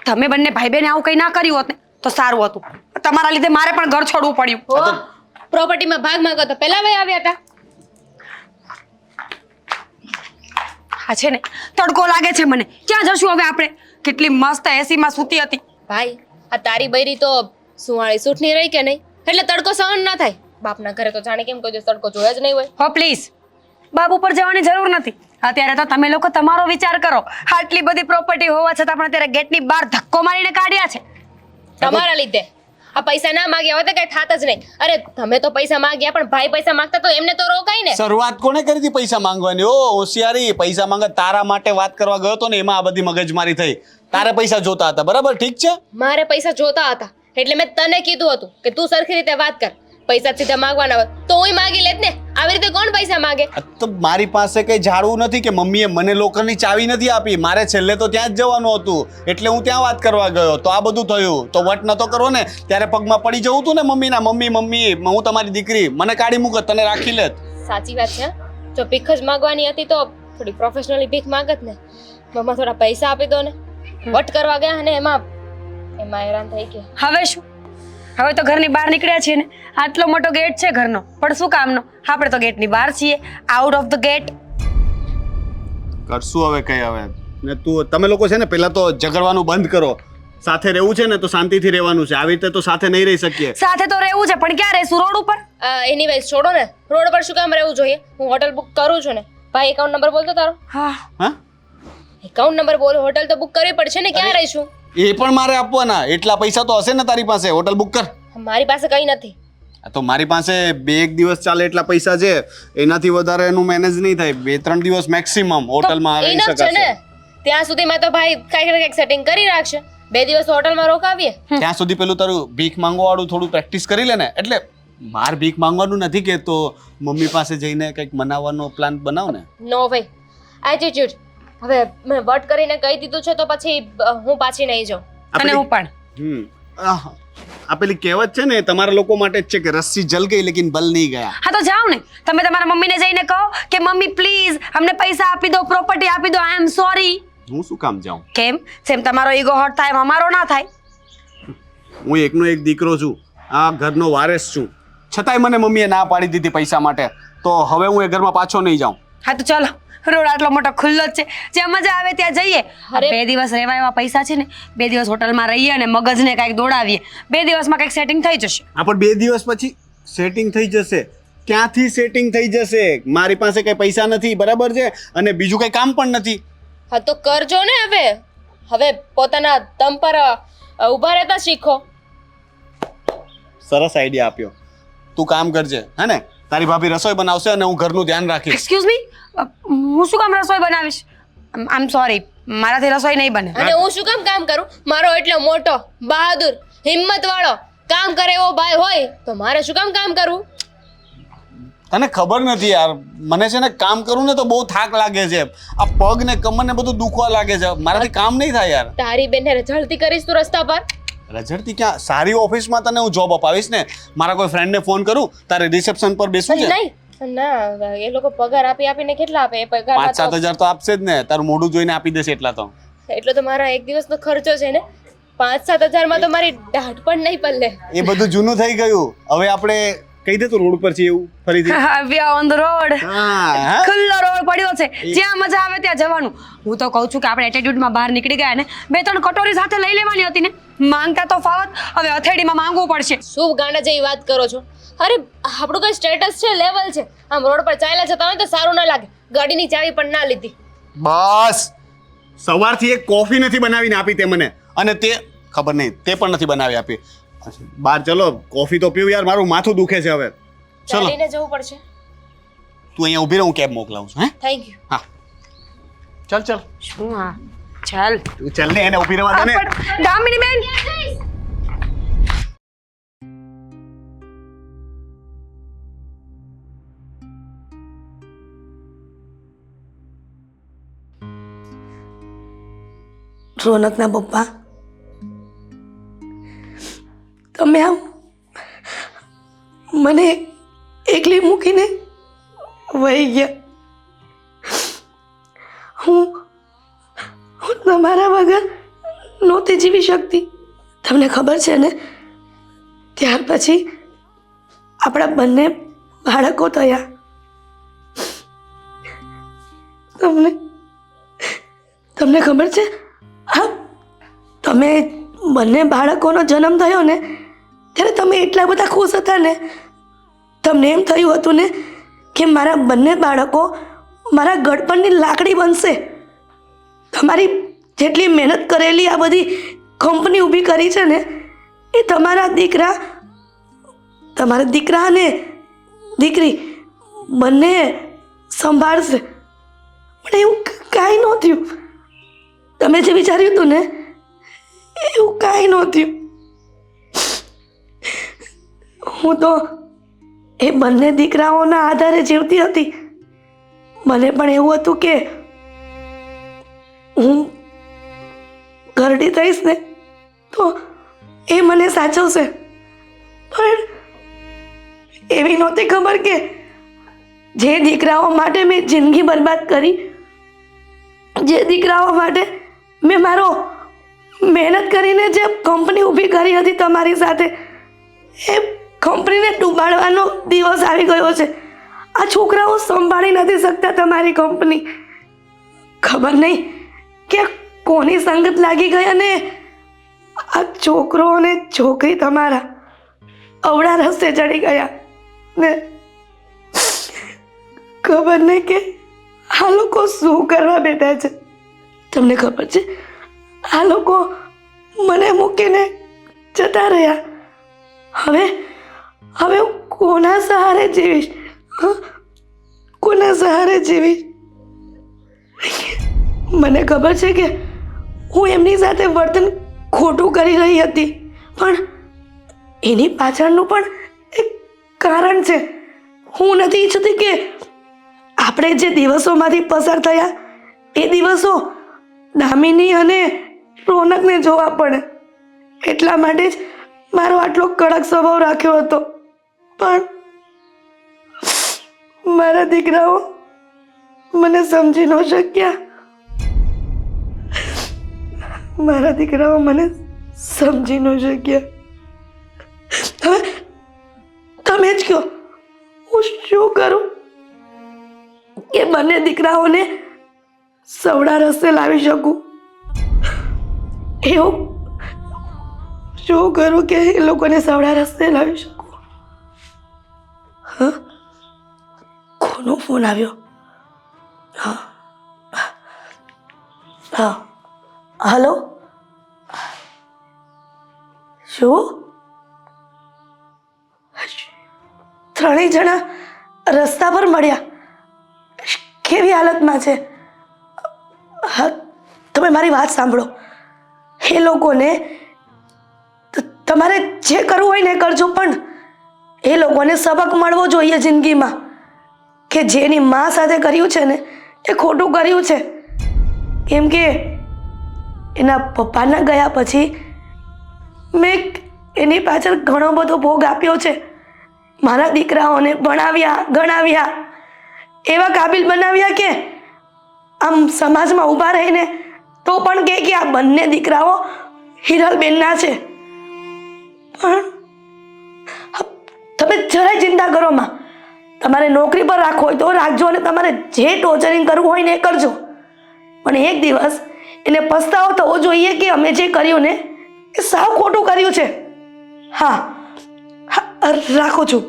તમે બંને ભાઈ બહેને આવું કંઈ ના કર્યું હોત ને તો સારું હતું. તમારા લીધે મારે પણ ઘર છોડવું પડ્યું. પ્રોપર્ટીમાં ભાગ માંગો તો પહેલા ભાઈ આવ્યા હતા. હા છે ને, તડકો લાગે છે મને. ક્યાં જશું હવે આપણે? કેટલી મસ્ત એસીમાં સૂતી હતી. ભાઈ આ તારી બૈરી તો સુવાળી સૂઠની રહી કે નહીં, એટલે તડકો સહન ના થાય. બાપના ઘરે તો જાણે કેમ કોઈ દિવસ તડકો જોયો જ નહીં હોય. હો પ્લીઝ, બાપ ઉપર જવાની જરૂર નથી. અત્યારે તો તમે લોકો તમારો વિચાર કરો. આટલી બધી પ્રોપર્ટી હોવા છતાં પણ અત્યારે ગેટની બહાર ધક્કો મારીને કાઢ્યા છે. તમારા લીધે આ પૈસા ના માંગ્યા હોય તો કઈ થાત જ નહીં. અરે તમે તો પૈસા માંગ્યા, પણ ભાઈ પૈસા માંગતા તો એમને તો રોકાય ને. શરૂઆત કોને કરી હતી પૈસા માંગવાની? ઓ હોશિયારી, પૈસા માંગે તારા માટે વાત કરવા ગયો તો ને એમાં આ બધી મગજમારી થઈ. તારે પૈસા જોતા હતા, બરાબર, ઠીક છે. મારે પૈસા જોતા હતા એટલે મેં તને કીધું હતું કે તું સરખી રીતે વાત કર. પૈસા સીધા માંગવાના હોય તો હું માંગી લેત ને. આવી રીતે કોણ પૈસા માંગે? તો મારી પાસે કઈ ઝાડવું નથી કે મમ્મીએ મને લોકરની ચાવી નથી આપી. મારે છેલ્લે તો ત્યાં જ જવાનું હતું એટલે હું ત્યાં વાત કરવા ગયો તો આ બધું થયું. તો વટ નતો કરવો ને, ત્યારે પગમાં પડી જવું હતું ને મમ્મીના. મમ્મી હું તમારી દીકરી, મને કાઢી મૂકત, તને રાખી લેત. સાચી વાત છે. જો ભીખ જ માંગવાની હતી તો થોડી પ્રોફેશનલી ભીખ માંગત ને. મમ્મા થોડા પૈસા આપી દો ને. વટ કરવા ગયા અને એમાં હેરાન થઈ ગયા. હવે શું? હવે તો ઘરની બહાર નીકળ્યા છીએ ને. આટલો મોટો ગેટ છે ઘરનો, પણ શું કામનો? આપણે તો ગેટની બહાર છીએ, આઉટ ઓફ ધ ગેટ. કરશું હવે કઈ હવે ને. તમે લોકો છે ને પહેલા તો ઝઘડવાનું બંધ કરો. સાથે રહેવું છે ને તો શાંતિથી રહેવાનું છે. આવી રીતે તો સાથે નહીં રહી શકીએ. સાથે તો રહેવું છે, પણ ક્યાં રહેશું? રોડ ઉપર? એનીવેઝ છોડો ને. રોડ પર શું કામ રહેવું જોઈએ? હું હોટલ બુક કરું છું ને. ભાઈ એકાઉન્ટ નંબર બોલ તો તારો. હા, એકાઉન્ટ નંબર બોલ. હોટલ તો બુક કરવી પડશે ને. ક્યાં રહીશું? એ પણ મારે આપવાના. એટલા પૈસા તો હશે ને તારી પાસે? હોટલ બુક કર. મારી પાસે કઈ નથી. તો મારી પાસે 2-1 દિવસ ચાલે એટલા પૈસા છે. એનાથી વધારે એનું મેનેજ નહીં થાય. 2-3 દિવસ મેક્સિમમ હોટલમાં રહી enough છે ને. શકાશે. ત્યાં સુધીમાં તો ભાઈ કઈક સેટિંગ કરી રાખશે. 2 દિવસ હોટલમાં રોકાવીએ. ત્યાં સુધી પેલું તારું ભીખ માંગવા વાળું થોડું પ્રેક્ટિસ કરી લે ને. એટલે માર ભીખ માંગવાનું નથી કે તો મમ્મી પાસે જઈને કંઈક મનાવવાનો પ્લાન બનાવ ને. નો ભાઈ, એટીટ્યુડ. હવે મેં વટ કરીને કહી દીધું છે તો પછી હું પાછી નહીં જાઉં. અને હું પણ. આ પેલી કહેવત છે ને તમારા લોકો માટે જ છે કે રસ્સી જલ ગઈ લેકિન બલ નહીં ગયા. હા તો જાઓ ને. તમે તમારા મમ્મીને જઈને કહો કે મમ્મી પ્લીઝ અમને પૈસા આપી દો, પ્રોપર્ટી આપી દો. આઈ એમ સોરી. હું શું કામ જાઉં? કેમ? સેમ તમારો ઈગો હર્ટ થાય, અમારો ના થાય. હું એકનો એક દીકરો છું, આ ઘરનો વારસ છું, છતાંય મને મમ્મીએ ના પાડી દીધી પૈસા માટે. તો હવે હું એ ઘરમાં પાછો નહીં જાઉં. હા તો ચાલો, રોડ આટલો મોટો ખુલ્લો જ છે, જ્યાં મજા આવે ત્યાં જઈએ. 2 દિવસ રહેવા એવા પૈસા છે ને, 2 દિવસ હોટલમાં રહીએ અને મગજને કાંઈક દોડાવીએ. 2 દિવસમાં કાંઈક સેટિંગ થઈ જશે. હા પણ 2 દિવસ પછી સેટિંગ થઈ જશે. ક્યાંથી સેટિંગ થઈ જશે? મારી પાસે કઈ પૈસા નથી, બરાબર છે, અને બીજું કઈ કામ પણ નથી. હા તો કરજો ને. હવે પોતાના દમ પર ઊભા રહેતા શીખો. સરસ આઈડિયા આપ્યો. તું કામ કરજે, હે ને? તારી ભાભી રસોઈ બનાવશે અને હું ઘરનું ધ્યાન રાખીશ. એક્સક્યુઝ મી, હું શું કામ રસોઈ બનાવીશ? આઈ એમ સોરી, મારાથી રસોઈ નહીં બને. અને હું શું કામ કરું? મારો એટલો મોટો, બહાદુર, હિંમત વાળો, કામ કરે એવો ભાઈ હોય તો મારે શું કામ કરવું? તને ખબર નથી યાર, મને છે ને કામ કરું ને તો બહુ થાક લાગે છે. આ પગ ને કમર ને બધું દુખવા લાગે છે. મારાથી કામ નહીં થાય યાર. તારી બેનને રઝળતી કરીશ તું રસ્તા પર. રઝળતી ક્યાં? સારી ઓફિસમાં તને હું જોબ અપાવીશ ને. મારા કોઈ ફ્રેન્ડને ફોન કરું, તારે રિસેપ્શન પર બેસવું છે? નહીં ના, એ લોકો પગાર આપીને કેટલા આપે? એ પગાર 5-7 હજાર તો આપશે જ ને. તારું મોઢું જોઈને આપી દેશે એટલા તો. એટલો તો મારા એક દિવસનો ખર્ચો છે ને. 5-7 હજારમાં તો મારી દાઢ પણ નહીં પલ્લે. એ બધું જૂનું થઈ ગયું. હવે આપણે કહી દે તો રોડ પર છે એવું ફરીથી. We are on the road. હા, ખુલ્લો રોડ પડ્યો છે, જ્યાં મજા આવે ત્યાં જવાનું. હું તો કહું છું કે આપણે એટીટ્યુડમાં બહાર નીકળી ગયા ને. 2-3 કટોરી સાથે લઈ લેવાની હતી ને. માંગતા તો ફાવત, હવે અથેડીમાં માંગવું પડશે. શું ગાંડા જેવી વાત કરો છો? અરે આપણું કઈ સ્ટેટસ છે, લેવલ છે. આમ રોડ પર ચાલ્યા જતા હોય તો સારું ના લાગે. ગાડીની ચાવી પણ ના લીધી. બસ સવારથી એક કોફી નથી બનાવીને આપી તે મને, અને તે ખબર નહીં તે પણ નથી બનાવી આપી. બહાર ચલો, કોફી તો પીવું યાર, મારું માથું દુખે છે હવે. ચલો, ચાલીને જવું પડશે. તું અહીંયા ઊભી રહે, હું કેબ મોકલાવું છું. હે, થેન્ક યુ. હા, ચાલ. શું? હા ચાલ. તું ચાલ ને, એને ઊભી રહેવા દે ને. દામિની બેન, રોનકના પપ્પા, તમે આમ મને એકલી મૂકીને વહી ગયા. હું તમારા વગર નહોતી જીવી શકતી. તમને ખબર છે ને, ત્યાર પછી આપણા બંને બાળકો થયા. તમને ખબર છે, હા, તમે બંને બાળકોનો જન્મ થયો ને ત્યારે તમે એટલા બધા ખુશ હતા ને, તમને એમ થયું હતું ને કે મારા બંને બાળકો મારા ગળપણની લાકડી બનશે. તમારી જેટલી મહેનત કરેલી આ બધી કંપની ઊભી કરી છે ને, એ તમારા દીકરા અને દીકરી બંને સંભાળશે. પણ એવું કાંઈ ન થયું. તમે જે વિચાર્યું હતું ને એવું કાંઈ ન થયું. હું તો એ બંને દીકરાઓના આધારે જીવતી હતી. મને પણ એવું હતું કે હું ઘરડી થઈશ ને તો એ મને સાચવશે. પણ એવી નહોતી ખબર કે જે દીકરાઓ માટે મેં જિંદગી બરબાદ કરી, જે દીકરાઓ માટે મેં મારો મહેનત કરીને જે કંપની ઊભી કરી હતી તમારી સાથે, એ કંપનીને ડૂબાડવાનો દિવસ આવી ગયો છે. આ છોકરાઓ સંભાળી નથી શકતા તમારી કંપની. ખબર નહીં કે કોની સંગત લાગી ગઈ અને આ છોકરો અને છોકરી તમારા અવળા રસ્તે ચડી ગયા ને ખબર નહીં કે આ લોકો શું કરવા બેઠા છે. તમને ખબર છે, આ લોકો મને મૂકીને જતા રહ્યા. હવે હું કોના સહારે જીવીશ? કોના સહારે જીવીશ? મને ખબર છે કે હું એમની સાથે વર્તન ખોટું કરી રહી હતી, પણ એની પાછળનું પણ એક કારણ છે. હું નથી ઈચ્છતી કે આપણે જે દિવસોમાંથી પસાર થયા એ દિવસો દામિની અને રોનકને જોવા પડે. એટલા માટે જ મારો આટલો કડક સ્વભાવ રાખ્યો હતો. પણ મારા દીકરાઓ મને સમજી ન શક્યા. મારા દીકરાઓ મને સમજી ન શક્યા. હવે તમે જ કહો, હું શું કરું કે બંને દીકરાઓને સવડા રસ્તે લાવી શકું? એવું શું કરું કે એ લોકોને સવડા રસ્તે લાવી શકું? હા, કોનો ફોન આવ્યો? હા હા, હલો, શું? ત્રણેય જણા રસ્તા પર મળ્યા? કેવી હાલતમાં છે? હા, તમે મારી વાત સાંભળો. એ લોકોને તમારે જે કરવું હોય ને કરજો, પણ એ લોકોને સબક મળવો જોઈએ જિંદગીમાં કે જેની મા સાથે કર્યું છે ને એ ખોટું કર્યું છે. કેમ કે એના પપ્પાના ગયા પછી મેં એની પાછળ ઘણો બધો ભોગ આપ્યો છે. મારા દીકરાઓને ભણાવ્યા, ગણાવ્યા, એવા કાબિલ બનાવ્યા કે આમ સમાજમાં ઊભા રહીને તો પણ કહે કે આ બંને દીકરાઓ હિરલબેનના છે. પણ તમે જરાય ચિંતા કરો માં. તમારે નોકરી પર રાખવો હોય તો રાખજો અને તમારે જે ટોર્ચરિંગ કરવું હોય ને એ કરજો, પણ એક દિવસ એને પસ્તાવો થવો જોઈએ કે અમે જે કર્યું ને એ સાવ ખોટું કર્યું છે. હા, રાખું છું.